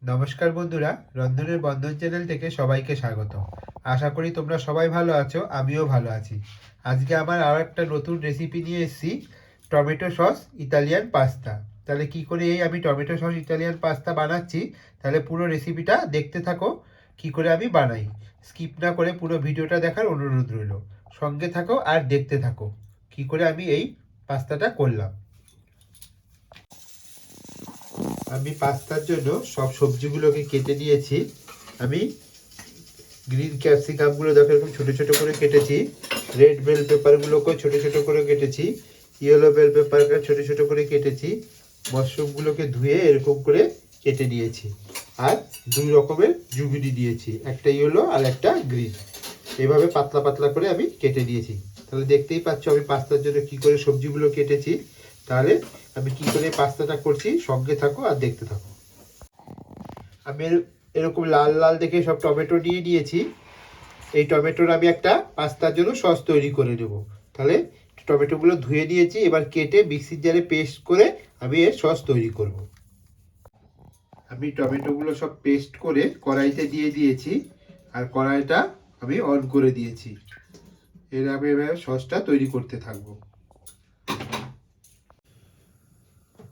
নমস্কার বন্ধুরা, রন্ধনের বন্ধন চ্যানেল থেকে সবাইকে স্বাগত। আশা করি তোমরা সবাই ভালো আছো, আমিও ভালো আছি। আজকে আমার আর একটা নতুন রেসিপি নিয়ে এসেছি, টমেটো সস ইতালিয়ান পাস্তা। তাহলে কি করে এই আমি টমেটো সস ইতালিয়ান পাস্তা বানাচ্ছি, তাহলে পুরো রেসিপিটা দেখতে থাকো কি করে আমি বানাই। স্কিপ না করে পুরো ভিডিওটা দেখার অনুরোধ রইল। সঙ্গে থাকো আর দেখতে থাকো কি করে আমি এই পাস্তাটা করলাম। আমি পাস্তার জন্য সব সবজিগুলোকে কেটে নিয়েছি। আমি গ্রিন ক্যাপসিকামগুলো দেখো এরকম ছোটো ছোটো করে কেটেছি, রেড বেল পেপারগুলোকেও ছোটো ছোটো করে কেটেছি, ইয়েলো বেল পেপারকে ছোটো ছোটো করে কেটেছি, মাশরুমগুলোকে ধুয়ে এরকম করে কেটে নিয়েছি। আর দুই রকমের জুগিনি দিয়েছি, একটা ইয়েলো আর একটা গ্রিন। এভাবে পাতলা পাতলা করে আমি কেটে নিয়েছি। তাহলে দেখতেই পাচ্ছ আমি পাস্তার জন্য কী করে সবজিগুলো কেটেছি। তাহলে আমি কী করে পাস্তাটা করছি সঙ্গে থাকো আর দেখতে থাকো। আমি এরকম লাল লাল দেখে সব টমেটো নিয়ে নিয়েছি। এই টমেটোর আমি একটা পাস্তার জন্য সস তৈরি করে নেব। তাহলে টমেটোগুলো ধুয়ে নিয়েছি, এবার কেটে মিক্সির জারে পেস্ট করে আমি এর সস তৈরি করব। আমি টমেটোগুলো সব পেস্ট করে কড়াইতে দিয়ে দিয়েছি, আর কড়াইটা আমি অন করে দিয়েছি। এর আমি এবার সসটা তৈরি করতে থাকবো।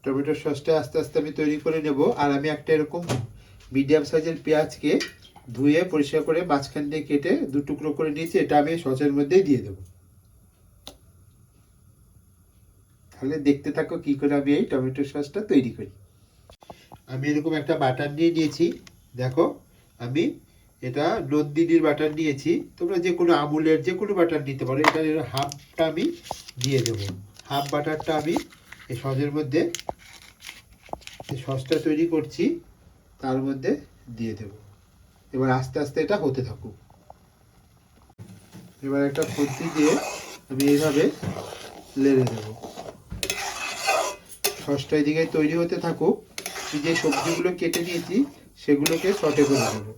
টমেটোর সসটা আস্তে আস্তে আমি তৈরি করে নেব। আর আমি একটা এরকম মিডিয়াম সাইজের পেঁয়াজকে ধুয়ে পরিষ্কার করে মাঝখান দিয়ে কেটে দু টুকরো করে নিয়েছি, এটা আমি সসের মধ্যেই দিয়ে দেবো। তাহলে দেখতে থাকো কি করে আমি এই টমেটো সসটা তৈরি করি। আমি এরকম একটা বাটার নিয়ে নিয়েছি, দেখো আমি এটা নন্দিনীর বাটার নিয়েছি। তোমরা যে কোনো আমুলের যে কোনো বাটার নিতে পারো। এটা হাফটা আমি দিয়ে দেবো। হাফ বাটারটা আমি এই সসের মধ্যে, এই সসটা তৈরি করছি তার মধ্যে দিয়ে দেব। এবার আস্তে আস্তে এটা হতে থাকুক। এবার একটা খুন্তি দিয়ে আমি এইভাবে লেড়ে দেবো। সসটা এদিকে তৈরি হতে থাকুক। যে সবজিগুলো কেটে নিয়েছি সেগুলোকে সটে করে দেবো।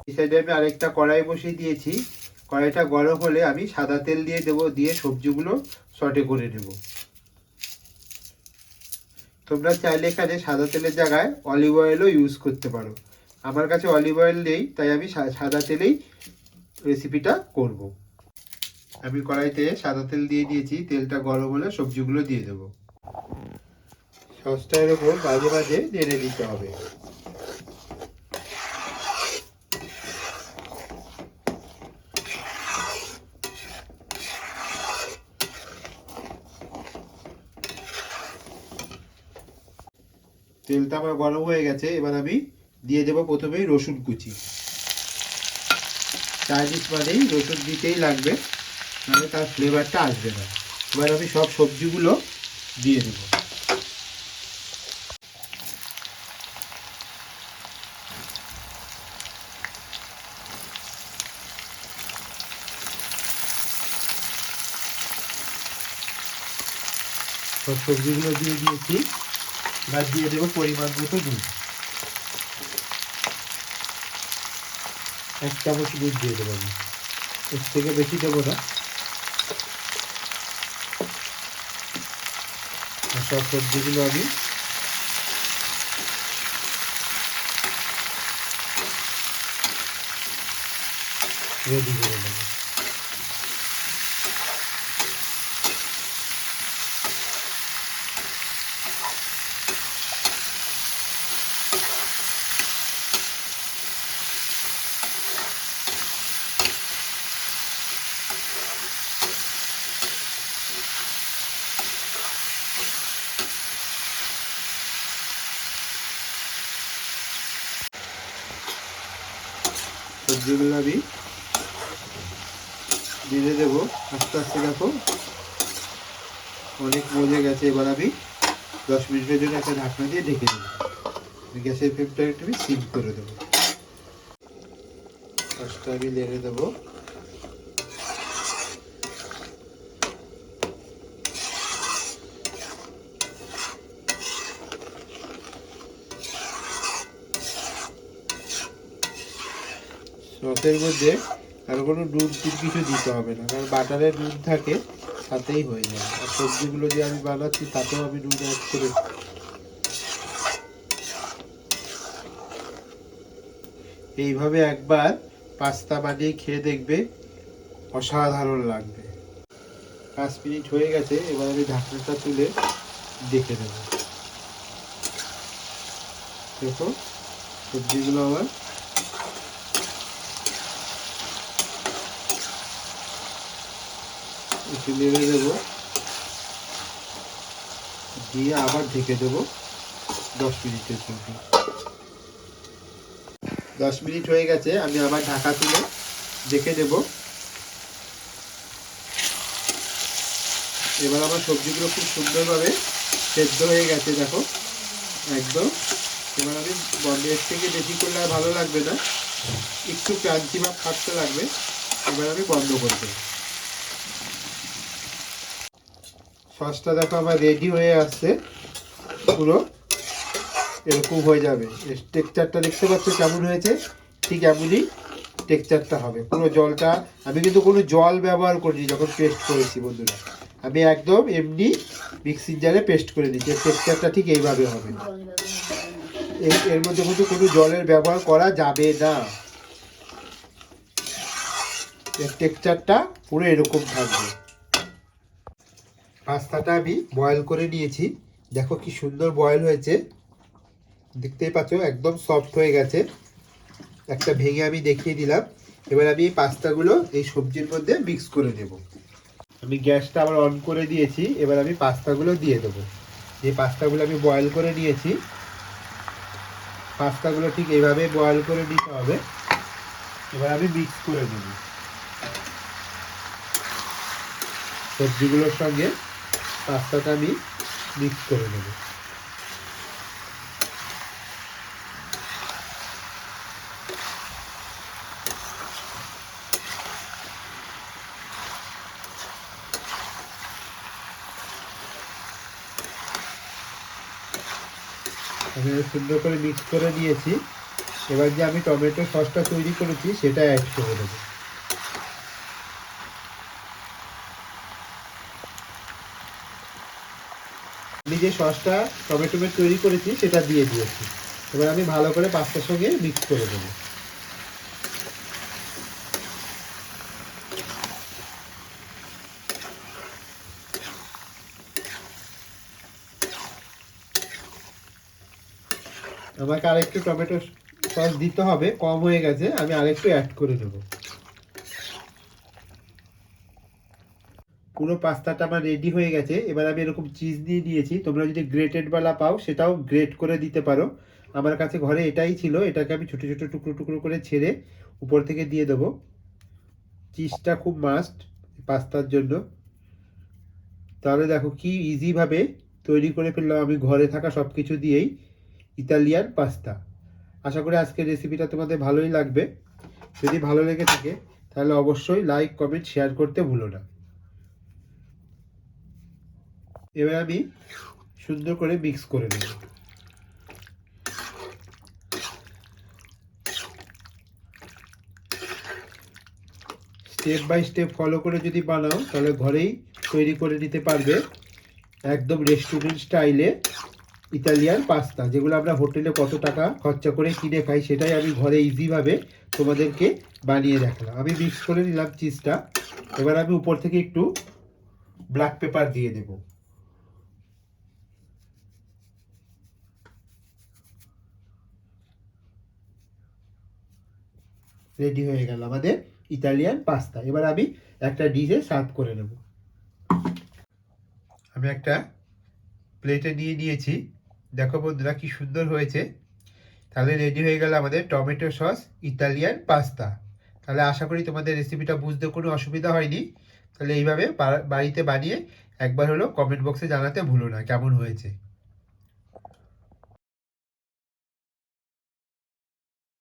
এই সাইডে আমি আরেকটা কড়াই বসিয়ে দিয়েছি। কড়াইটা গরম হলে আমি সাদা তেল দিয়ে দেবো, দিয়ে সবজিগুলো সটে করে নেব। তোমরা চাইলে এখানে সাদা তেলের জায়গায় অলিভ অয়েলও ইউজ করতে পারো। আমার কাছে অলিভ অয়েল নেই, তাই আমি সাদা তেলেই রেসিপিটা করব। আমি কড়াইতে সাদা তেল দিয়ে দিয়েছি, তেলটা গরম হলে সবজিগুলো দিয়ে দেবো। সসটা এরকম মাঝে মাঝে নেড়ে দিতে হবে। তেলটা আমার গরম হয়ে গেছে, এবার আমি দিয়ে দেবো প্রথমেই রসুন কুচি। চাইনিজ মানেই রসুন দিতেই লাগবে, নাহলে তার ফ্লেভারটা আসবে না। এবার আমি সব সবজিগুলো দিয়ে দেবো। সব সবজিগুলো দিয়ে দিয়েছি। এবার দিয়ে দেবো পরিমাণ মতো দুধ। 1 চামচ দুধ দিয়ে দেবো আমি, এর থেকে বেশি দেবো না। সব সবজিগুলো আমি রেডি করে নেবো। সবজিগুলো আমি দিয়ে দেবো আস্তে আস্তে। দেখো অনেক মজে গেছে। এবার আমি 10 মিনিটের জন্য একটা ঢাকনা দিয়ে ঢেকে দেবো। গ্যাসের ফ্লেমটা একটু আমি সিম করে দেবো। সসটা আমি লেড়ে দেবো। সসের মধ্যে আর কোনো নুন কিছু দিতে হবে না, কারণ বাটারে নুন থাকে, তাতেই হয়ে যায়। আর সবজিগুলো যে আমি বানাচ্ছি তাতেও আমি নুন অ্যাড করে। এইভাবে একবার পাস্তা বানিয়ে খেয়ে দেখবে, অসাধারণ লাগবে। 5 মিনিট হয়ে গেছে, এবার আমি ঢাকনাটা তুলে দেখে দেবো। দেখো সবজিগুলো আমার একটু নেড়ে দেবো, দিয়ে আবার ঢেকে দেবো 10 মিনিটের জন্য। 10 মিনিট হয়ে গেছে, আমি আবার ঢাকা তুলে দেখে দেবো। এবার আমার সবজিগুলো খুব সুন্দরভাবে সেদ্ধ হয়ে গেছে, দেখো একদম। এবার আমি বন্ধের থেকে বেশি করলে আর ভালো লাগবে না, একটু ক্রাঞ্চি ভাব থাকতে লাগবে। এবার আমি বন্ধ করে দেবো। সসটা দেখো আমার রেডি হয়ে আসছে, পুরো এরকম হয়ে যাবে। টেক্সচারটা দেখতে পাচ্ছ কেমন হয়েছে, ঠিক এমনই টেক্সচারটা হবে। পুরো জলটা, আমি কিন্তু কোনো জল ব্যবহার করিনি যখন পেস্ট করেছি বন্ধুরা, আমি একদম এমনি মিক্সির জারে পেস্ট করে নিচ্ছি। টেক্সচারটা ঠিক এইভাবে হবে, এর মধ্যে কিন্তু কোনো জলের ব্যবহার করা যাবে না। এর টেক্সচারটা পুরো এরকম থাকবে। পাস্তাটা আমি বয়েল করে নিয়েছি, দেখো কি সুন্দর বয়েল হয়েছে, দেখতেই পাচ্ছ একদম সফট হয়ে গেছে। একটা ভেঙে আমি দেখিয়ে দিলাম। এবার আমি এই পাস্তাগুলো এই সবজির মধ্যে মিক্স করে দেব। আমি গ্যাসটা আবার অন করে দিয়েছি, এবার আমি পাস্তাগুলো দিয়ে দেবো। যে পাস্তাগুলো আমি বয়েল করে নিয়েছি, পাস্তাগুলো ঠিক এইভাবে বয়েল করে নিতে হবে। এবার আমি মিক্স করে দেব সবজিগুলোর সঙ্গে, পাস্তাটা আমি মিক্স করে নেব। আমি সুন্দর করে মিক্স করে দিয়েছি। এবার যে আমি টমেটো সসটা তৈরি করেছি সেটা অ্যাড করে দেবো। আমি যে সসটা টমেটো তৈরি করেছি সেটা দিয়ে দিয়েছি। এবার আমি ভালো করে পাস্তার সঙ্গে মিক্স করে দেবো। আমাকে আরেকটু টমেটো সস দিতে হবে, কম হয়ে গেছে, আমি আরেকটু অ্যাড করে দেবো। পুরো পাস্তাটা আমার রেডি হয়ে গেছে। এবার আমি এরকম চিজ দিয়ে দিয়েছি, তোমরা যদি গ্রেটেড বালা পাও সেটাও গ্রেট করে দিতে পারো। আমার কাছে ঘরে এটাই ছিল, এটাকে আমি ছোটো ছোটো টুকরো টুকরো করে ছেড়ে উপর থেকে দিয়ে দেবো। চিজটা খুব মাস্ট পাস্তার জন্য। তাহলে দেখো কি ইজিভাবে তৈরি করে ফেললাম আমি ঘরে থাকা সব কিছু দিয়েই ইতালিয়ান পাস্তা। আশা করি আজকের রেসিপিটা তোমাদের ভালোই লাগবে। যদি ভালো লেগে থাকে তাহলে অবশ্যই লাইক কমেন্ট শেয়ার করতে ভুলো না। এবার আমি সুন্দর করে মিক্স করে নেব। স্টেপ বাই স্টেপ ফলো করে যদি বানাও তাহলে ঘরেই তৈরি করে নিতে পারবে একদম রেস্টুরেন্ট স্টাইলে ইতালিয়ান পাস্তা, যেগুলো আমরা হোটেলে কত টাকা খরচা করে কিনে খাই, সেটাই আমি ঘরে ইজিভাবে তোমাদেরকে বানিয়ে দেখালাম। আমি মিক্স করে নিলাম চিজটা। এবার আমি উপর থেকে একটু ব্ল্যাক পেপার দিয়ে দেব। রেডি হয়ে গেল আমাদের ইতালিয়ান পাস্তা। এবার আমি একটা ডিশে সার্ভ করে নেব। আমি একটা প্লেটে নিয়ে নিয়েছি, দেখো বন্ধুরা কি সুন্দর হয়েছে। তাহলে রেডি হয়ে গেল আমাদের টমেটো সস ইতালিয়ান পাস্তা। তাহলে আশা করি তোমাদের রেসিপিটা বুঝতে কোনো অসুবিধা হয়নি। তাহলে এইভাবে বাড়িতে বানিয়ে একবার হলো কমেন্ট বক্সে জানাতে ভুলো না কেমন হয়েছে।